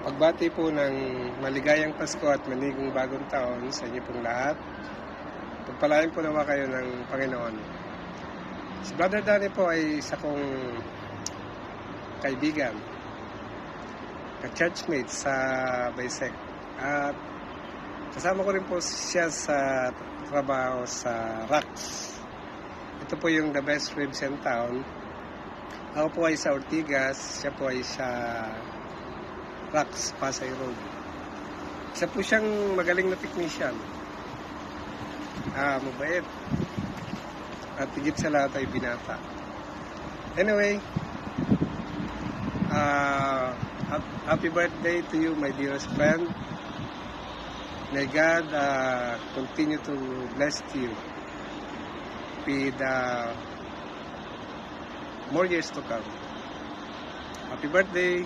Pagbati po ng maligayang Pasko at maligong bagong taon sa inyo pong lahat. Pagpalain po nawa kayo ng Panginoon. Si Brother Danny po ay isa kong kaibigan, ka-churchmate sa Baysec. At kasama ko rin po siya sa trabaho sa RACS. Ito po yung the best ribs in town. Ako po ay sa Ortigas, siya po ay sa RACS, Pasay Road. Isa po siyang magaling na technician. Mabait. At higit sa lahat ay binata. Anyway, happy birthday to you, my dearest friend. May God continue to bless you with more years to come. Happy birthday!